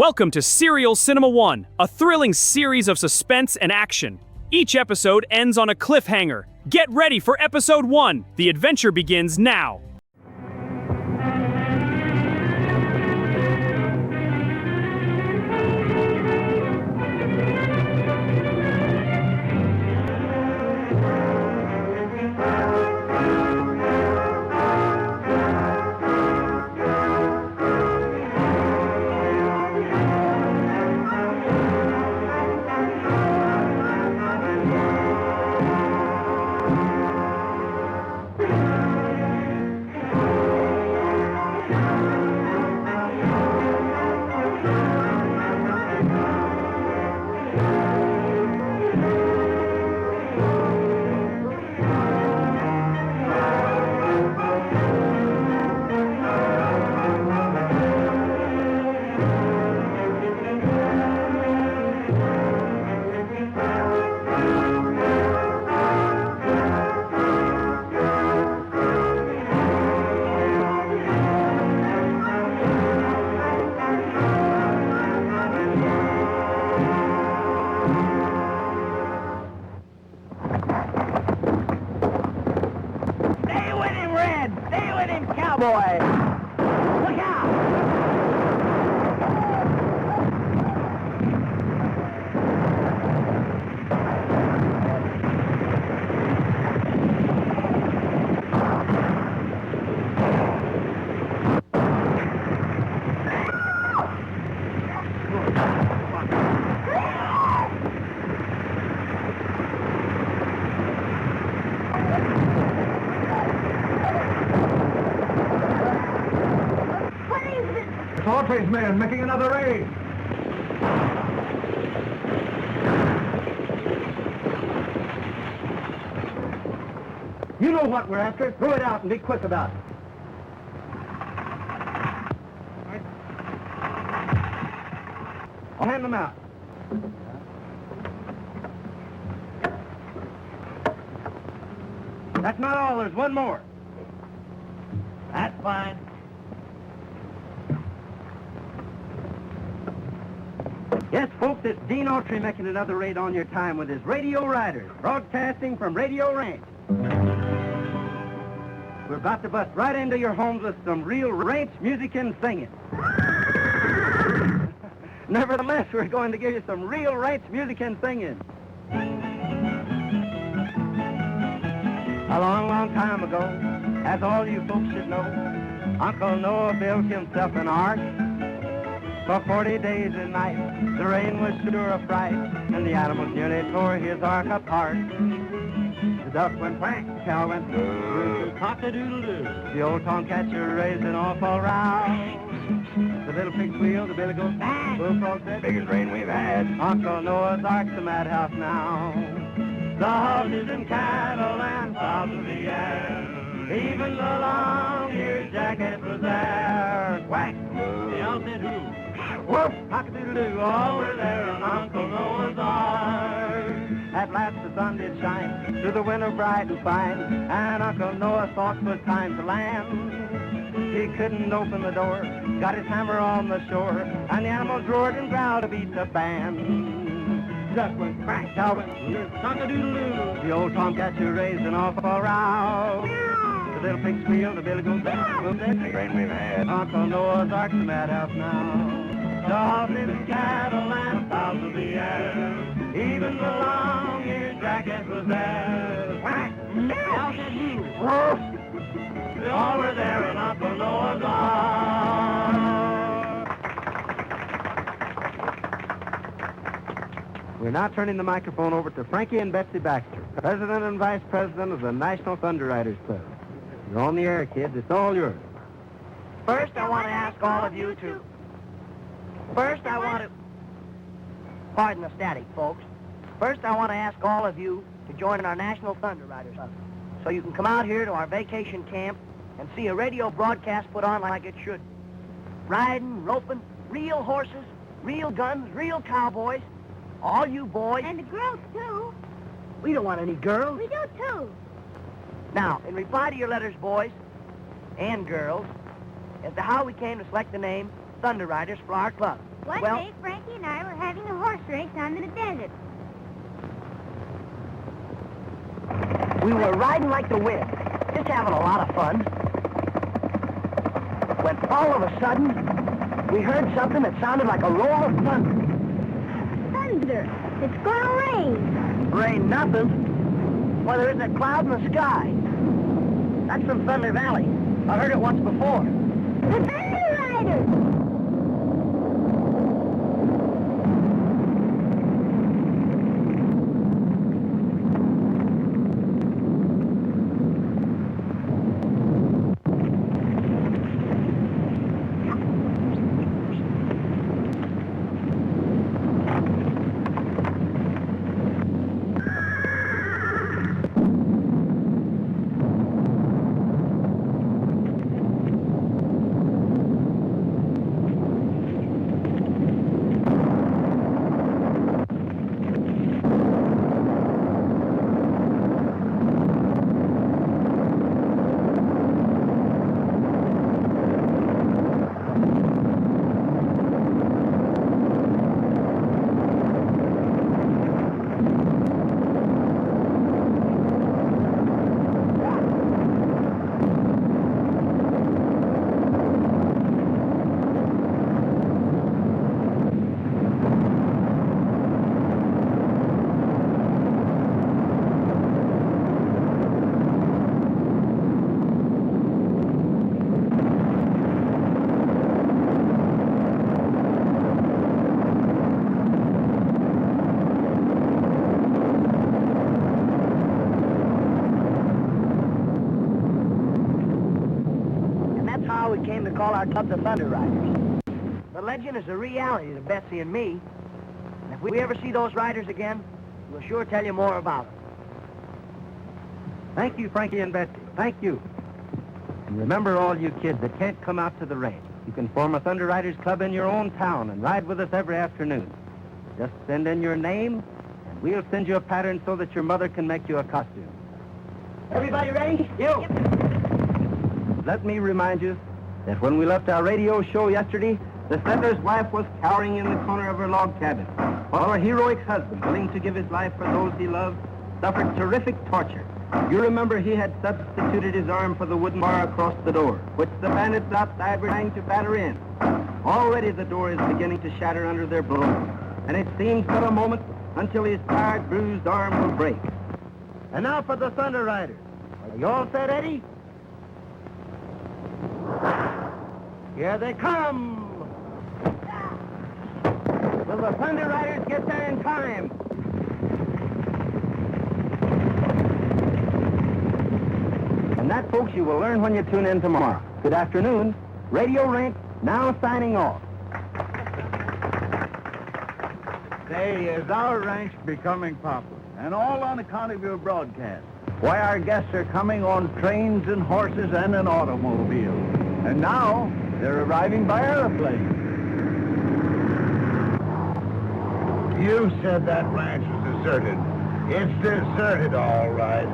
Welcome to Serial Cinema 1, a thrilling series of suspense and action. Each episode ends on a cliffhanger. Get ready for episode 1. The adventure begins now. Cowboy! Look out! Autry's men making another raid. You know what we're after. Throw it out and be quick about it. Right. I'll hand them out. That's not all. There's one more. That's fine. Yes, folks, it's Gene Autry making another raid on your time with his Radio Riders, broadcasting from Radio Ranch. We're about to bust right into your homes with some real ranch music and singing. Nevertheless, we're going to give you some real ranch music and singing. A long, long time ago, as all you folks should know, Uncle Noah built himself an ark. For 40 days and nights, the rain was sure a fright, and the animals nearly tore his ark apart. The duck went quack, the cow went moo, cock-a-doodle-doo. The old tomcat sure raised an awful row. The little pig squealed, the billy goat bang. Bullfrog said, biggest rain we've had. Uncle Noah's ark's a madhouse now. The horses and cattle and fowls of the air, even the long-eared jackass was there. Quack, moo, the owl said who? Whoop, cock-a-doodle-doo, all were there on Uncle Noah's ark. At last the sun did shine through the window bright and fine, and Uncle Noah thought 'twas time to land. He couldn't open the door, got his hammer on the shore, and the animals roared and growled to beat the band. Duck went crack, cow went cock-a-doodle-doo. The old tomcat sure raised an awful row. The little pig squealed, the billy goat bang. Boom, that's the rain we've had. Uncle Noah's ark's a madhouse now. The horses and cattle and fowls of the air, even the long-eared jackass was there. Quack! Meow! Woof! They all were there in Uncle Noah's ark. We're now turning the microphone over to Frankie and Betsy Baxter, President and Vice President of the National Thunder Riders Club. You're on the air, kids. It's all yours. First, I want to ask all of you to... Pardon the static, folks. First, I want to ask all of you to join our National Thunder Riders Club, so you can come out here to our vacation camp and see a radio broadcast put on like it should. Riding, roping, real horses, real guns, real cowboys. All you boys... And the girls, too. We don't want any girls. We do, too. Now, in reply to your letters, boys and girls, as to how we came to select the name Thunder Riders for our club. One Well- day, Frankie and I were having a horse race out in the desert. We were riding like the wind, just having a lot of fun. When all of a sudden, we heard something that sounded like a roll of thunder. Thunder! It's gonna rain. Rain nothing. Why, there isn't a cloud in the sky. That's from Thunder Valley. I heard it once before. The Thunder Riders! How we came to call our club the Thunder Riders. The legend is a reality to Betsy and me. And if we ever see those riders again, we'll sure tell you more about them. Thank you, Frankie and Betsy. Thank you. And remember, all you kids that can't come out to the race, you can form a Thunder Riders Club in your own town and ride with us every afternoon. Just send in your name, and we'll send you a pattern so that your mother can make you a costume. Everybody ready? You. Let me remind you that when we left our radio show yesterday, the settler's wife was cowering in the corner of her log cabin, while her heroic husband, willing to give his life for those he loved, suffered terrific torture. You remember he had substituted his arm for the wooden bar across the door, which the bandits outside were trying to batter in. Already the door is beginning to shatter under their blows, and it seems but a moment until his tired, bruised arm will break. And now for the Thunder Riders. Are you all set, Eddie? Here they come! Will the Thunder Riders get there in time? And that, folks, you will learn when you tune in tomorrow. Good afternoon. Radio Ranch now signing off. Say, is our ranch becoming popular? And all on account of your broadcast. Why, our guests are coming on trains and horses and an automobile. And now, they're arriving by airplane. You said that ranch was deserted. It's deserted, all right.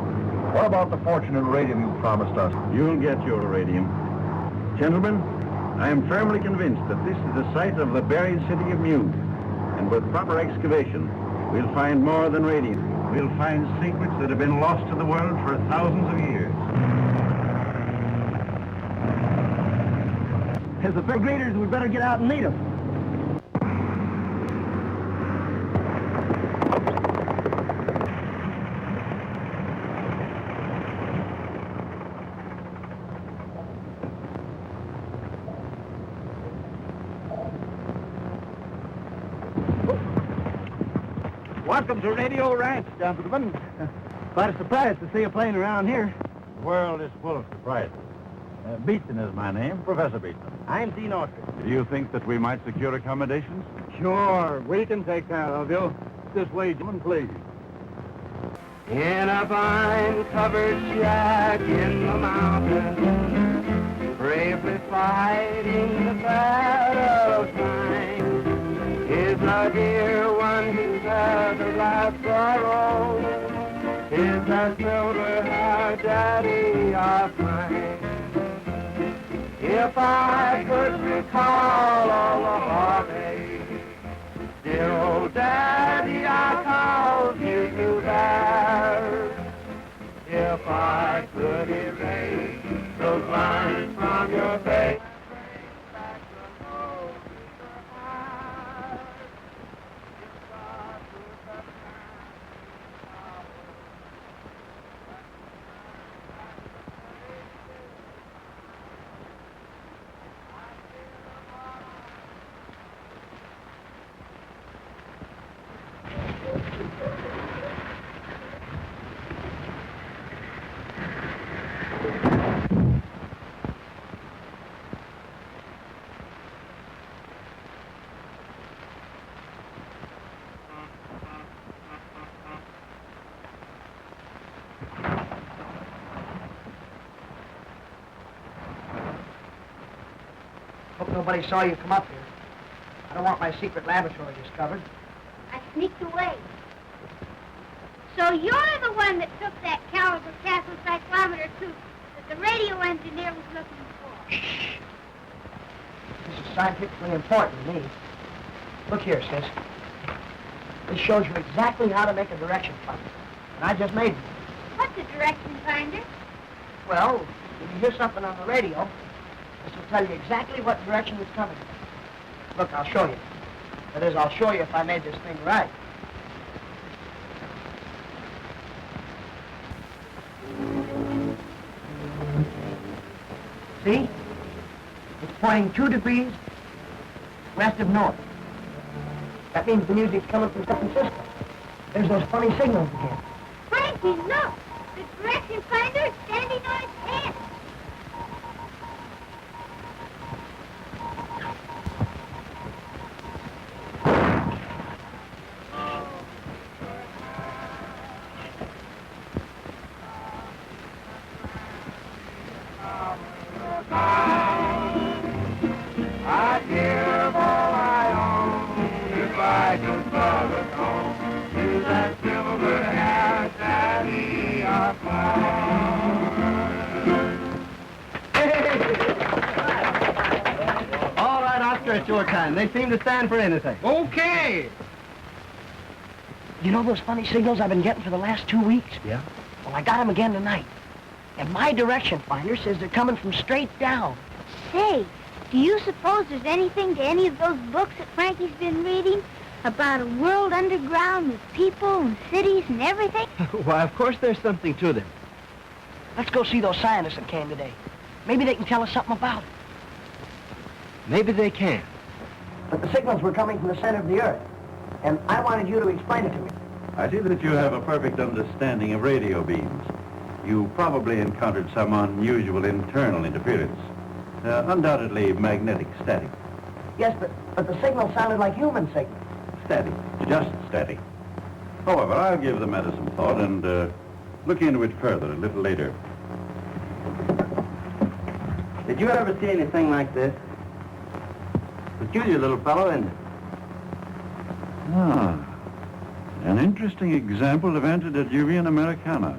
What about the fortune and uranium you promised us? You'll get your uranium. Gentlemen, I am firmly convinced that this is the site of the buried city of Mew. And with proper excavation, we'll find more than radium. We'll find secrets that have been lost to the world for thousands of years. As the big leaders, we'd better get out and meet them. Welcome to Radio Ranch, gentlemen. Quite a surprise to see a plane around here. The world is full of surprises. Beeson is my name, Professor Beeson. I'm Gene Autry. Do you think that we might secure accommodations? Sure, we can take care of you. This way, gentlemen, please. In a vine-covered shack in the mountains, bravely fighting the battle of time, is a dear one who's had a life sorrow, is a silver-haired daddy of mine. If I could recall all the heartache nobody saw you come up here. I don't want my secret laboratory discovered. I sneaked away. So you're the one that took that caliber Castle cyclometer too, that the radio engineer was looking for. Shh. This is scientifically important to me. Look here, sis. This shows you exactly how to make a direction finder. And I just made it. What's a direction finder? Well, if you hear something on the radio, this will tell you exactly what direction it's coming in. Look, I'll show you. That is, I'll show you if I made this thing right. See? It's pointing 2 degrees west of north. That means the music's coming from San Francisco. There's those funny signals again. Frankie, look! The direction finder is standing on its head. I'd give all I own if I could love it home. Use that silver hair, daddy, of All right, Oscar, it's your time. They seem to stand for anything. Okay. You know those funny signals I've been getting for the last 2 weeks? Yeah? Well, I got them again tonight. And my direction finder says they're coming from straight down. Say, do you suppose there's anything to any of those books that Frankie's been reading? About a world underground with people and cities and everything? Why, of course there's something to them. Let's go see those scientists that came today. Maybe they can tell us something about it. Maybe they can. But the signals were coming from the center of the Earth. And I wanted you to explain it to me. I see that you have a perfect understanding of radio beams. You probably encountered some unusual internal interference. Undoubtedly magnetic static. Yes, but the signal sounded like human signals. Static. Just static. However, I'll give the matter some thought and look into it further a little later. Did you ever see anything like this? Peculiar little fellow, isn't it? Ah, an interesting example of antediluvian Americana.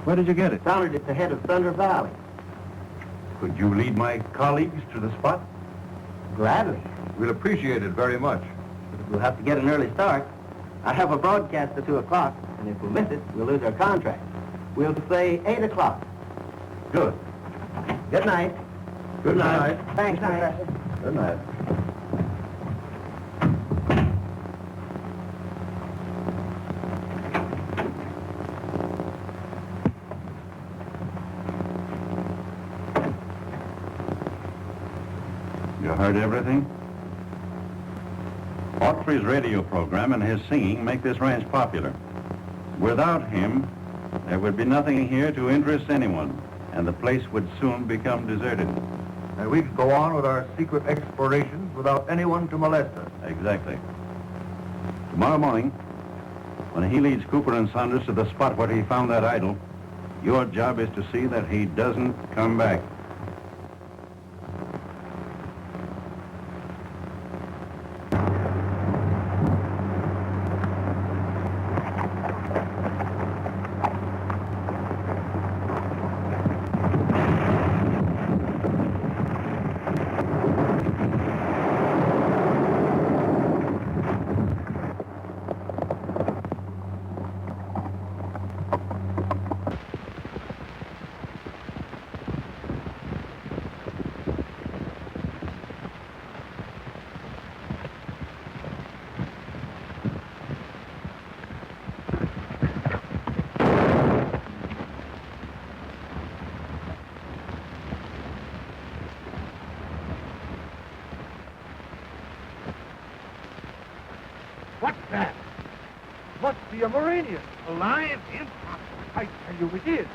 Where did you get it? Found it at the head of Thunder Valley. Could you lead my colleagues to the spot? Gladly. We'll appreciate it very much. But we'll have to get an early start. I have a broadcast at 2 o'clock, and if we miss it, we'll lose our contract. We'll say 8 o'clock. Good. Good night. Good night. Thanks, Professor. Good night. You heard everything? Autry's radio program and his singing make this ranch popular. Without him, there would be nothing here to interest anyone, and the place would soon become deserted. And we could go on with our secret explorations without anyone to molest us. Exactly. Tomorrow morning, when he leads Cooper and Saunders to the spot where he found that idol, your job is to see that he doesn't come back. What's that? Must be a Moranian. Alive? Impossible. I tell you it is.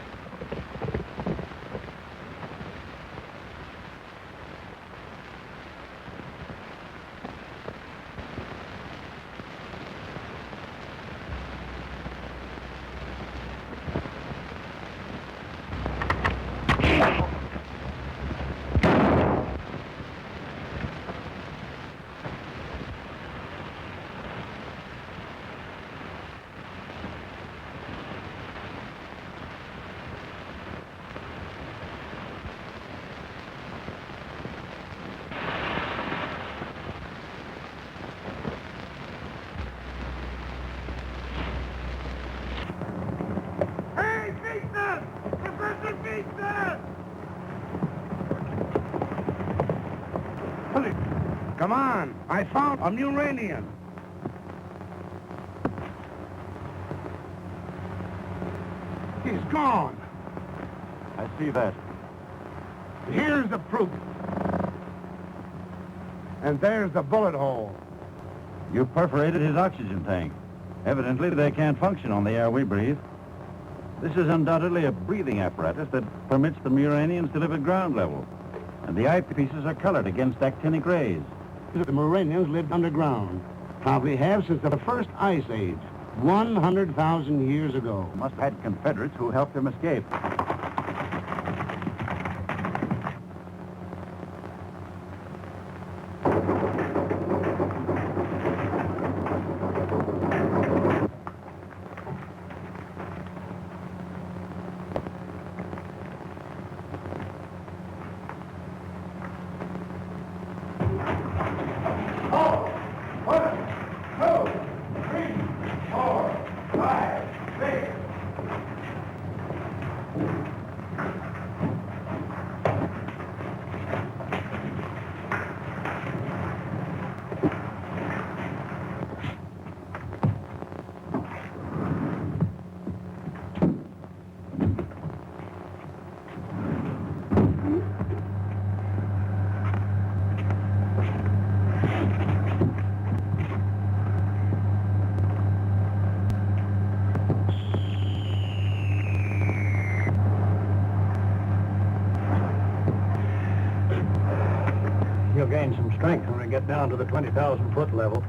Come on, I found a Muranian. He's gone. I see that. Here's the proof. And there's the bullet hole. You perforated his oxygen tank. Evidently, they can't function on the air we breathe. This is undoubtedly a breathing apparatus that permits the Muranians to live at ground level. And the eyepieces are colored against actinic rays. The Muranians lived underground. Probably have since the first ice age, 100,000 years ago. Must have had Confederates who helped them escape. You'll gain some strength when we get down to the 20,000-foot level.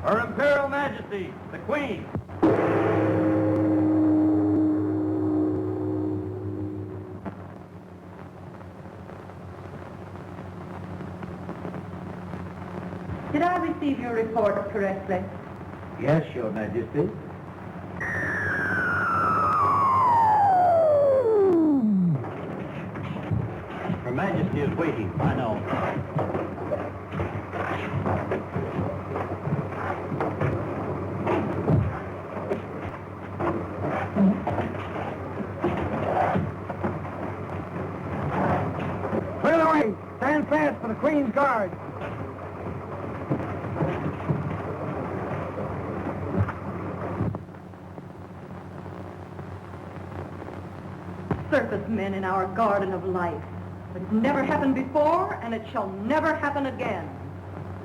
Her Imperial Majesty, the Queen. Did I receive your report correctly? Yes, Your Majesty. Her Majesty is waiting, I know. Clear the way! Stand fast for the Queen's Guard! Surface men in our garden of life. It's never happened before, and it shall never happen again.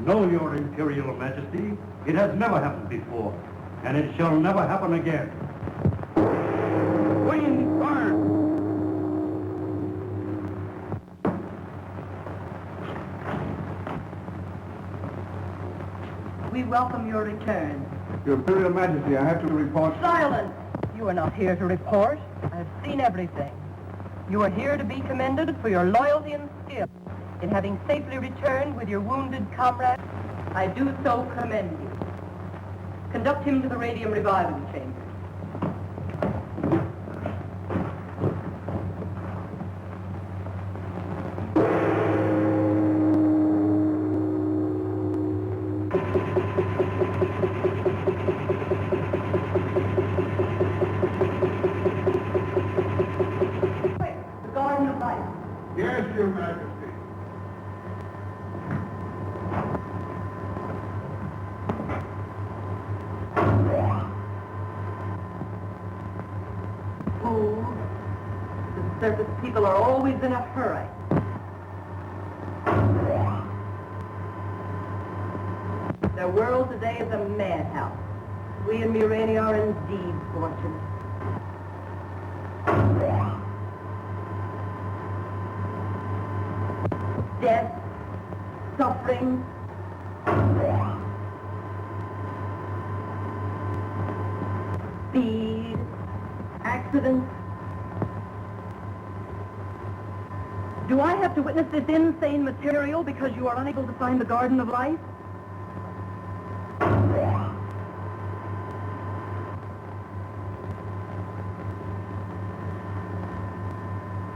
No, Your Imperial Majesty. It has never happened before, and it shall never happen again. Queen's Guard! We welcome your return. Your Imperial Majesty, I have to report... Silence! You are not here to report. I have seen everything. You are here to be commended for your loyalty and skill in having safely returned with your wounded comrade. I do so commend you. Conduct him to the radium reviving chamber. The Garden of Life. Yes, Your Majesty. Fools. The surface people are always in a hurry. Their world today is a madhouse. We in Murania are indeed fortunate. Death, suffering, speed, accidents. Do I have to witness this insane material because you are unable to find the Garden of Life?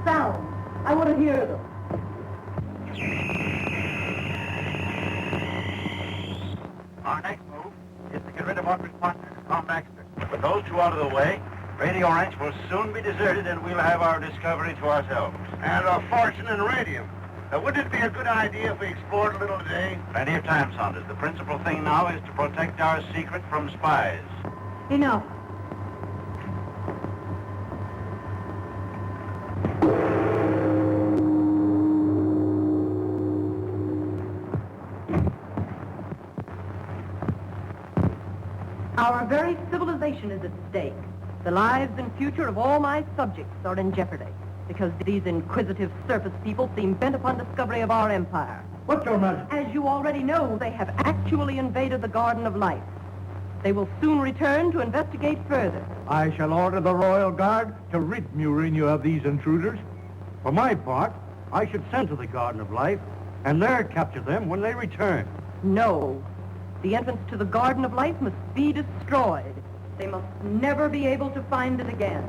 Sounds. I want to hear them. Our next move is to get rid of Autry's partner, Tom Baxter. With those two out of the way, Radio Ranch will soon be deserted and we'll have our discovery to ourselves. And a fortune in radium. Wouldn't it be a good idea if we explored a little today? Plenty of time, Saunders. The principal thing now is to protect our secret from spies. Enough. Our very civilization is at stake. The lives and future of all my subjects are in jeopardy because these inquisitive surface people seem bent upon discovery of our empire. What's your majesty? As you already know, they have actually invaded the Garden of Life. They will soon return to investigate further. I shall order the Royal Guard to rid Murino of these intruders. For my part, I should send to the Garden of Life and there capture them when they return. No. The entrance to the Garden of Life must be destroyed. They must never be able to find it again.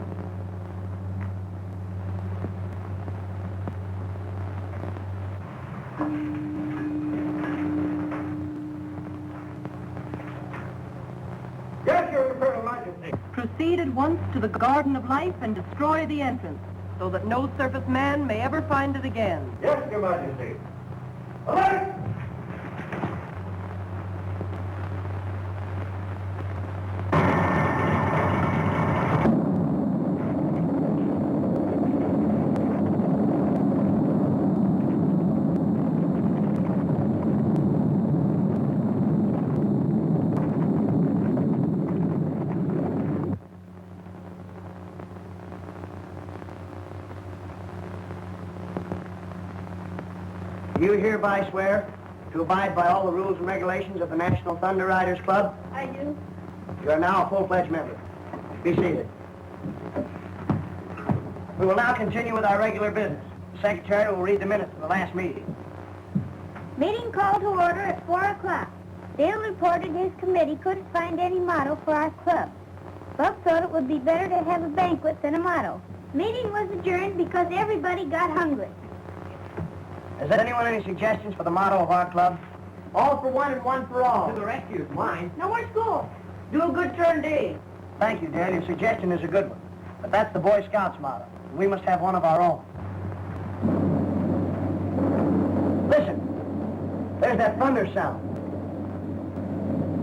Yes, Your Imperial Majesty. Proceed at once to the Garden of Life and destroy the entrance, so that no surface man may ever find it again. Yes, Your Majesty. Alert! You hereby swear to abide by all the rules and regulations of the National Thunder Riders Club? I do. You are now a full-fledged member. Be seated. We will now continue with our regular business. The secretary will read the minutes of the last meeting. Meeting called to order at 4 o'clock. Dale reported his committee couldn't find any motto for our club. Buck thought it would be better to have a banquet than a motto. Meeting was adjourned because everybody got hungry. Has anyone any suggestions for the motto of our club? All for one and one for all. To the rescue is mine. No more school. Do a good turn, Dave. Thank you, Dale. Your suggestion is a good one. But that's the Boy Scouts motto. We must have one of our own. Listen. There's that thunder sound.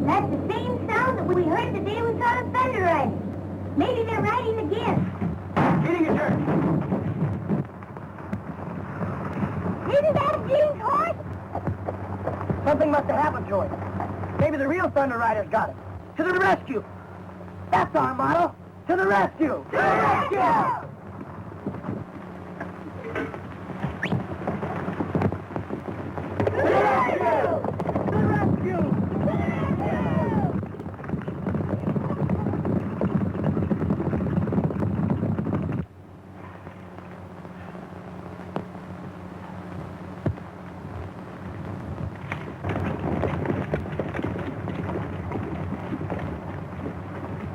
That's the same sound that we heard the day we saw the thunder riding. Maybe they're riding again. Getting a turn. Isn't that Gene's horse? Something must have happened to it. Maybe the real Thunder Riders got it. To the rescue. That's our motto. To the rescue. To the rescue! To the rescue! To the rescue!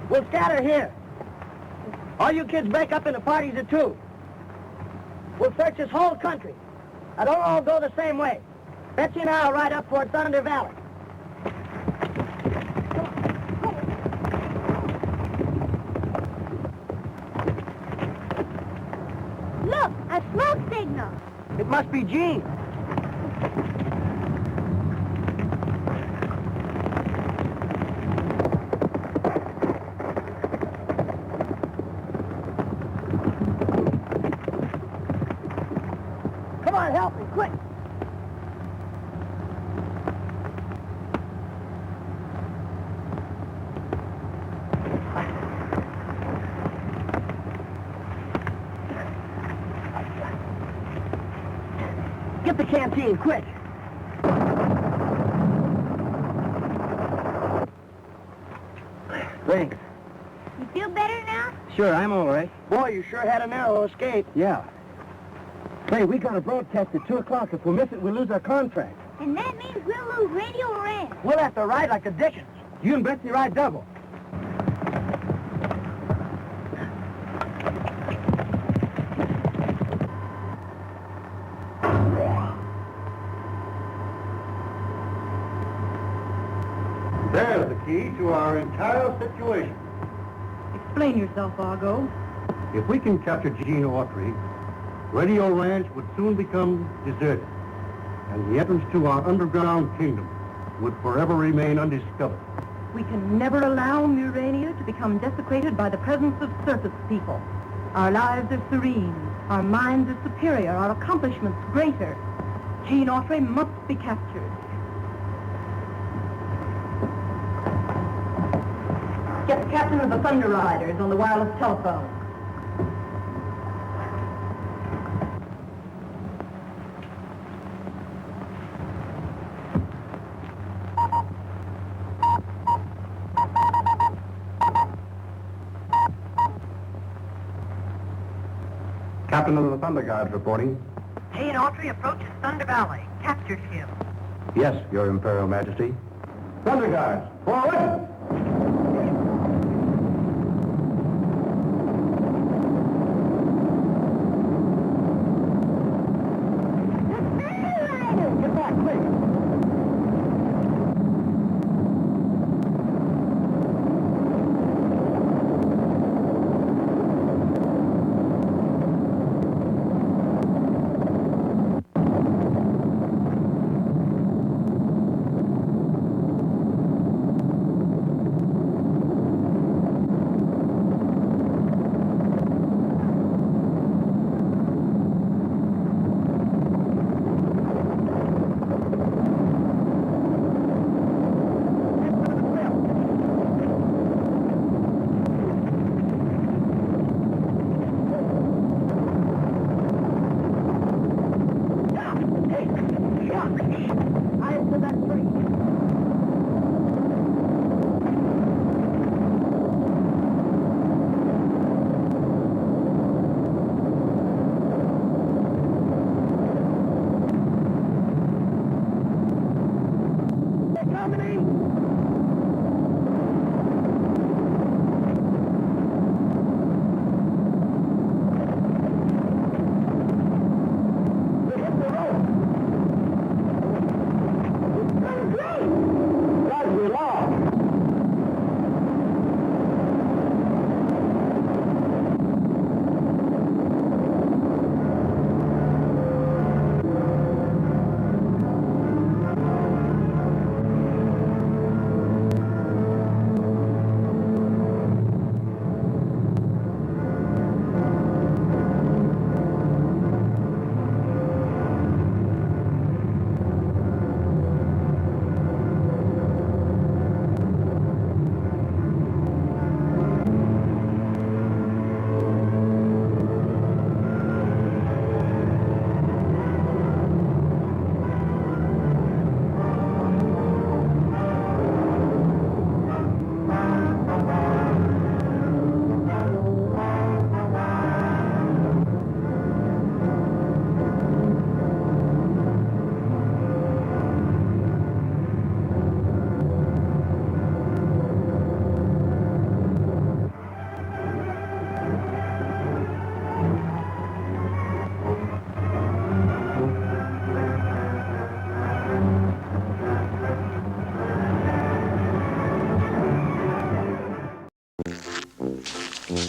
We'll scatter here. All you kids break up into parties of two. We'll search this whole country. Now don't all go the same way. Betsy and I will ride up toward Thunder Valley. Look, a smoke signal. It must be Gene. Come on, help me, quick. Get the canteen, quick. Thanks. You feel better now? Sure, I'm all right. Boy, you sure had a narrow escape. Yeah. Say, we got a broadcast at 2 o'clock. If we miss it, we'll lose our contract. And that means we'll lose Radio Ranch. We'll have to ride like the Dickens. You and Betsy ride double. There's the key to our entire situation. Explain yourself, Argo. If we can capture Gene Autry, Radio Ranch would soon become deserted, and the entrance to our underground kingdom would forever remain undiscovered. We can never allow Murania to become desecrated by the presence of surface people. Our lives are serene, our minds are superior, our accomplishments greater. Gene Autry must be captured. Get the captain of the Thunder Riders on the wireless telephone. Captain of the Thunder Guards reporting. Gene Autry approaches Thunder Valley. Captured him. Yes, Your Imperial Majesty. Thunder Guards, forward! Get back, quick!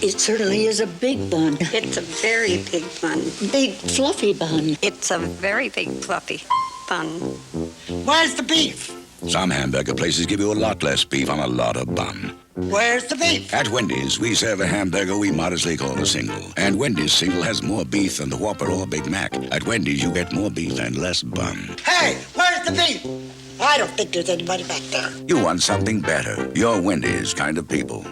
It certainly is a big bun. It's a very big bun. Big, fluffy bun. It's a very big, fluffy bun. Where's the beef? Some hamburger places give you a lot less beef on a lot of bun. Where's the beef? At Wendy's, we serve a hamburger we modestly call a single. And Wendy's single has more beef than the Whopper or Big Mac. At Wendy's, you get more beef and less bun. Hey, where's the beef? I don't think there's anybody back there. You want something better. You're Wendy's kind of people.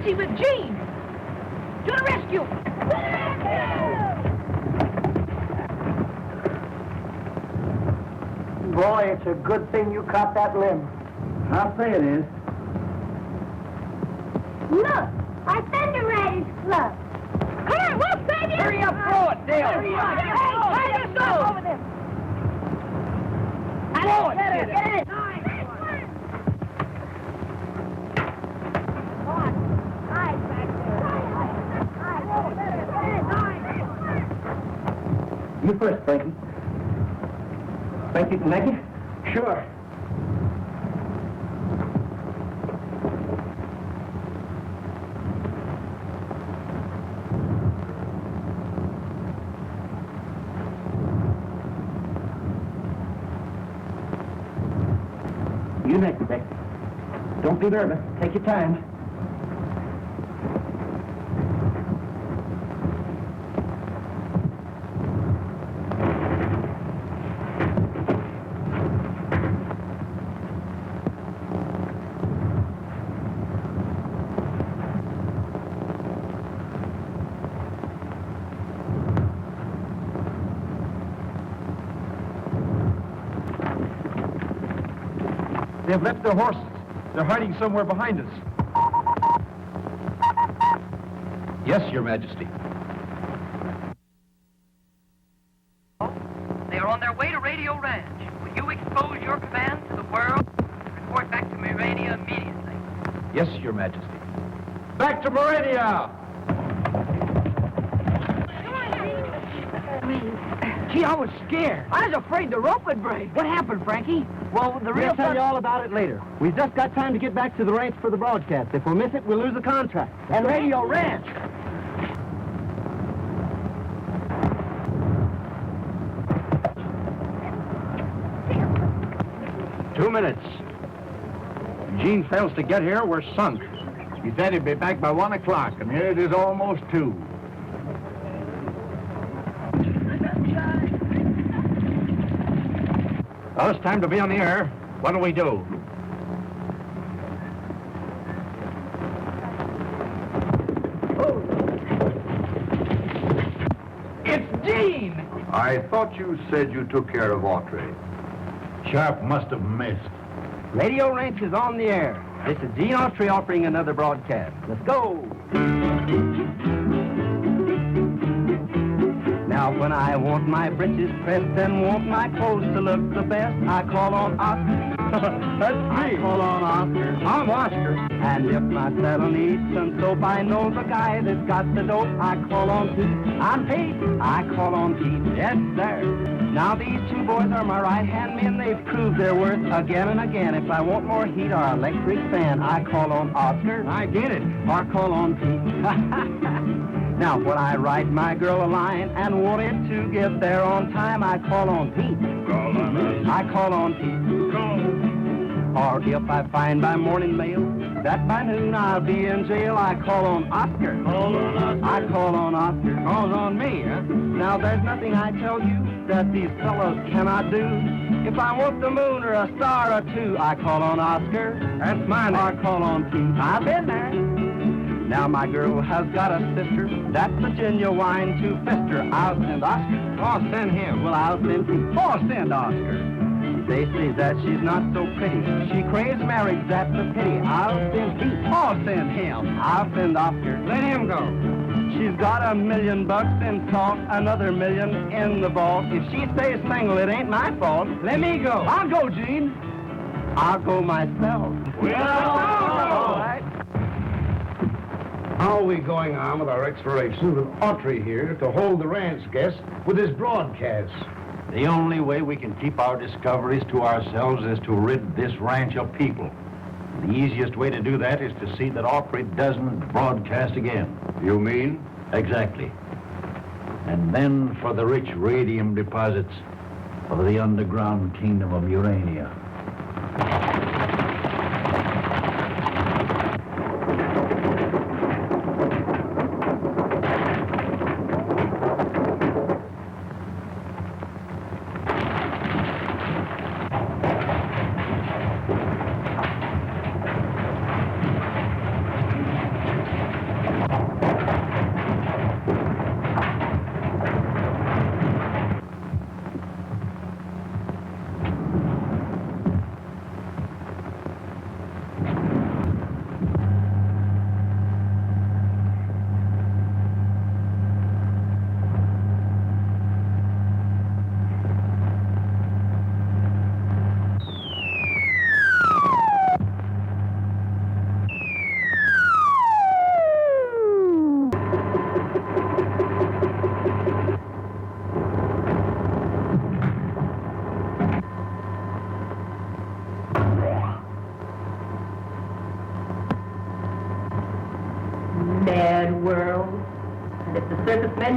Betsy with Gene. To the rescue! Boy, it's a good thing you caught that limb. I'll say it is. Look, our Thunder Riders Club. Come on, we'll save you. Hurry up, throw it, Dale. Hurry up. Hey, let's go. Over there. Throw it, Get it. You first, Frankie. Think you can make it? Sure. You next, Betsy. Don't be nervous. Take your time. They've left their horses. They're hiding somewhere behind us. Yes, Your Majesty. They are on their way to Radio Ranch. Will you expose your command to the world and report back to Murania immediately? Yes, Your Majesty. Back to Meridia! Gee, I was scared. I was afraid the rope would break. What happened, Frankie? Well, the We'll tell you all about it later. We've just got time to get back to the ranch for the broadcast. If we miss it, we'll lose the contract. And Radio Ranch. 2 minutes. Gene fails to get here, we're sunk. He said he'd be back by 1 o'clock, and here it is almost 2. Well, it's time to be on the air. What do we do? It's Gene! I thought you said you took care of Autry. Sharp must have missed. Radio Ranch is on the air. This is Gene Autry offering another broadcast. Let's go. Now when I want my breeches pressed and want my clothes to look the best, I call on Oscar. That's me. I call on Oscar. I'm Oscar. And if my saddle needs some soap, I know the guy that's got the dope. I call on Pete. I'm Pete. I call on Pete. Yes, sir. Now these two boys are my right-hand men. They've proved their worth again and again. If I want more heat or electric fan, I call on Oscar. I get it. Or call on Pete. Now, when I write my girl a line and want it to get there on time, I call on Pete. Call on us. I call on Pete. Or if I find by morning mail that by noon I'll be in jail, I call on Oscar. Call on us. I call on Oscar. Calls on me, huh? Now, there's nothing I tell you that these fellows cannot do. If I want the moon or a star or two, I call on Oscar. That's mine. Or call on Pete. I've been there. Now my girl has got a sister, that's Virginia wine to fester. I'll send Oscar. Oh, send him. Well, I'll send Pete. Oh, send Oscar. They say that she's not so pretty. She craves marriage, that's a pity. I'll send Pete. Oh, send him. I'll send Oscar. Let him go. She's got $1 million in talk, another million in the vault. If she stays single, it ain't my fault. Let me go. I'll go, Gene. I'll go myself. All right. How are we going on with our exploration with Autry here to hold the ranch guests with his broadcast? The only way we can keep our discoveries to ourselves is to rid this ranch of people. The easiest way to do that is to see that Autry doesn't broadcast again. You mean? Exactly. And then for the rich radium deposits of the underground kingdom of Urania.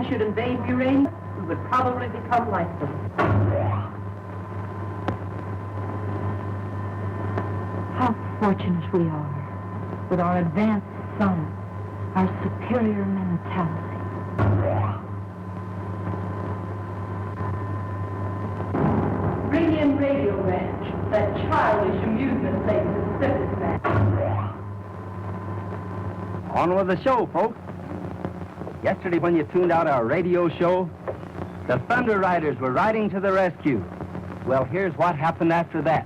should invade uranium, we would probably become like them. How fortunate we are with our advanced science, our superior mentality. Bring in Radio Ranch, that childish amusement place in Pacific Back. On with the show, folks. Yesterday when you tuned out our radio show, the Thunder Riders were riding to the rescue. Well, here's what happened after that.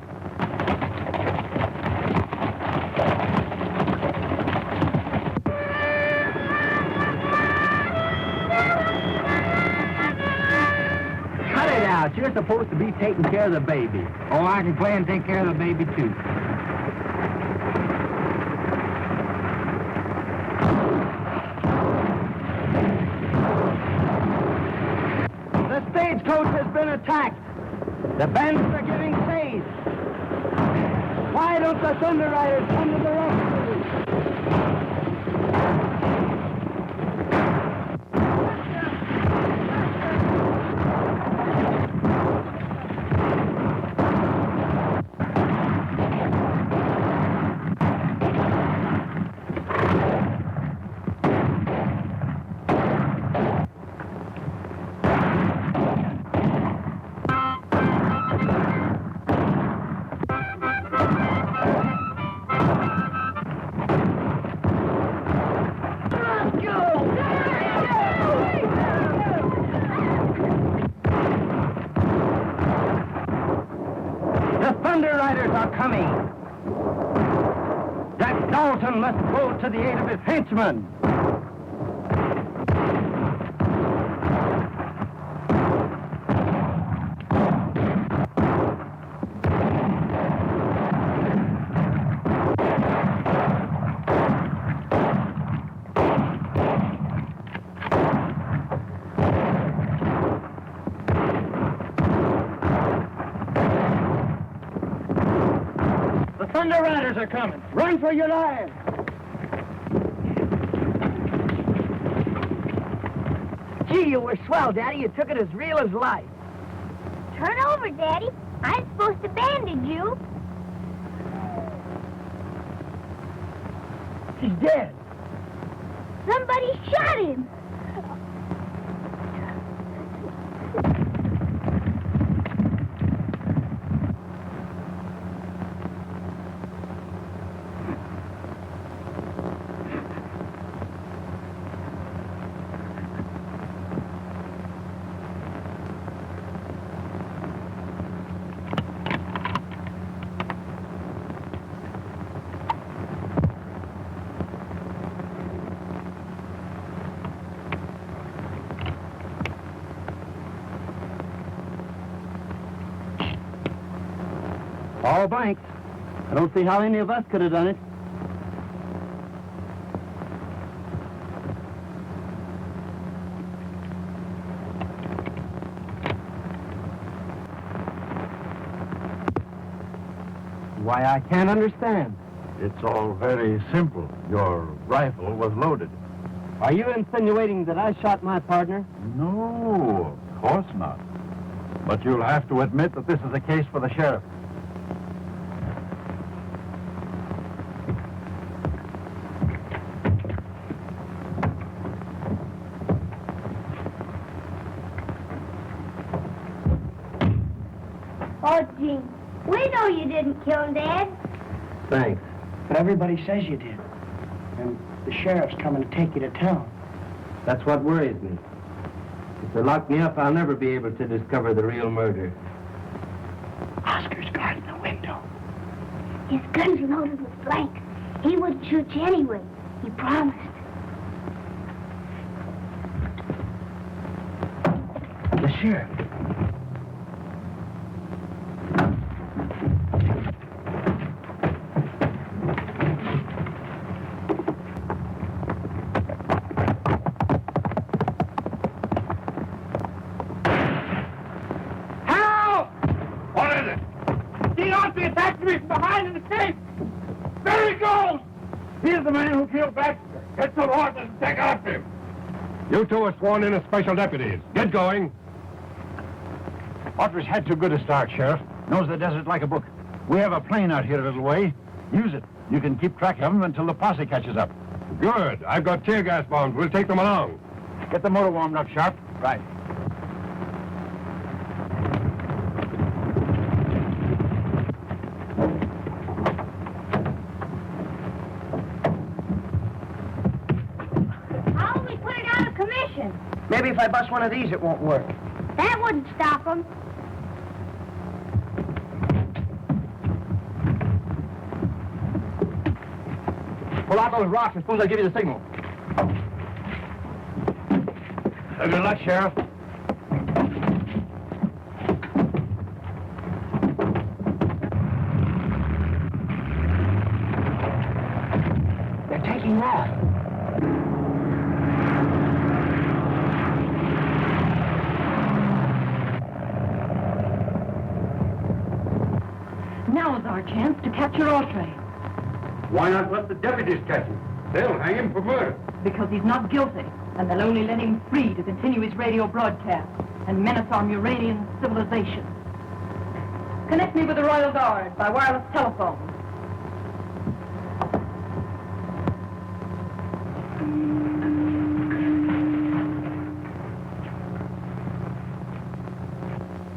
Cut it out. You're supposed to be taking care of the baby. Oh, I can play and take care of the baby, too. The stagecoach has been attacked. The bandits are getting seized. Why don't the Thunder Riders come to the rescue? Must go to the aid of his henchmen. The Thunder Riders are coming. Run for your lives. Gee, you were swell, Daddy. You took it as real as life. Turn over, Daddy. I'm supposed to bandage you. He's dead. Somebody shot him. All blanks. I don't see how any of us could have done it. Why, I can't understand. It's all very simple. Your rifle was loaded. Are you insinuating that I shot my partner? No, of course not. But you'll have to admit that this is a case for the sheriff. Oh, Gene, we know you didn't kill him, Dad. Thanks. But everybody says you did. And the sheriff's coming to take you to town. That's what worries me. If they lock me up, I'll never be able to discover the real murder. Oscar's guarding the window. His gun's loaded with blanks. He wouldn't shoot you anyway. He promised. The sheriff. He's the man who killed Baxter. Get some horses and take after him. You two are sworn in as special deputies. Get going. Autry's had too good a start, Sheriff. Knows the desert like a book. We have a plane out here a little way. Use it. You can keep track of them until the posse catches up. Good. I've got tear gas bombs. We'll take them along. Get the motor warmed up, Sharp. Right. How will we put it out of commission? Maybe if I bust one of these, it won't work. That wouldn't stop them. Pull out those rocks as soon as I give you the signal. Good luck, Sheriff. They're taking off. Now is our chance to capture Autry. Why not let the deputies catch him? They'll hang him for murder. Because he's not guilty, and they'll only let him free to continue his radio broadcast and menace our Muranian civilization. Connect me with the Royal Guard by wireless telephone.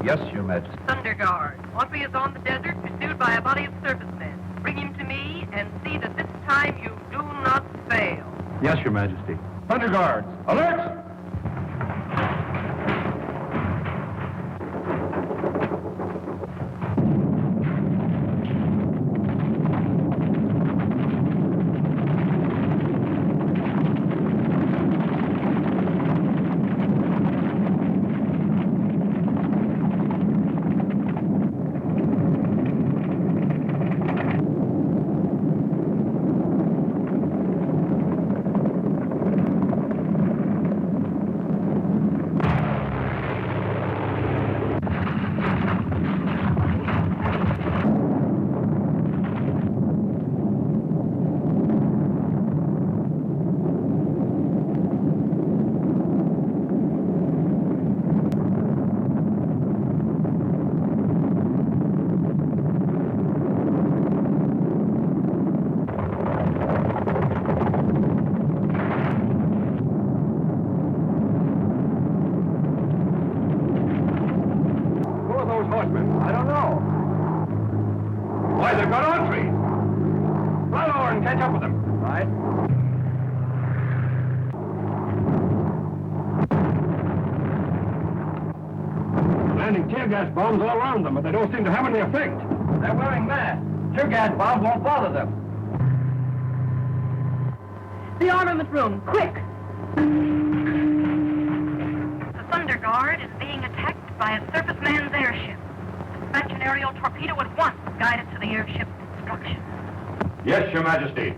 Yes, Your Majesty. Thunder Guard. Autry is on the desert, pursued by a body of servicemen. Bring him to me and see that this time you do not fail. Yes, Your Majesty. Thunder Guards, alert! I don't know. Why, they've got Autry. Fly over and catch up with them. Right. Landing tear gas bombs all around them, but they don't seem to have any effect. They're wearing masks. Tear gas bombs won't bother them. The armament room, quick! The Thunder Guard is being attacked by a surfaceman's airship. Dispatch an aerial torpedo at once, guided to the airship's destruction. Yes, Your Majesty.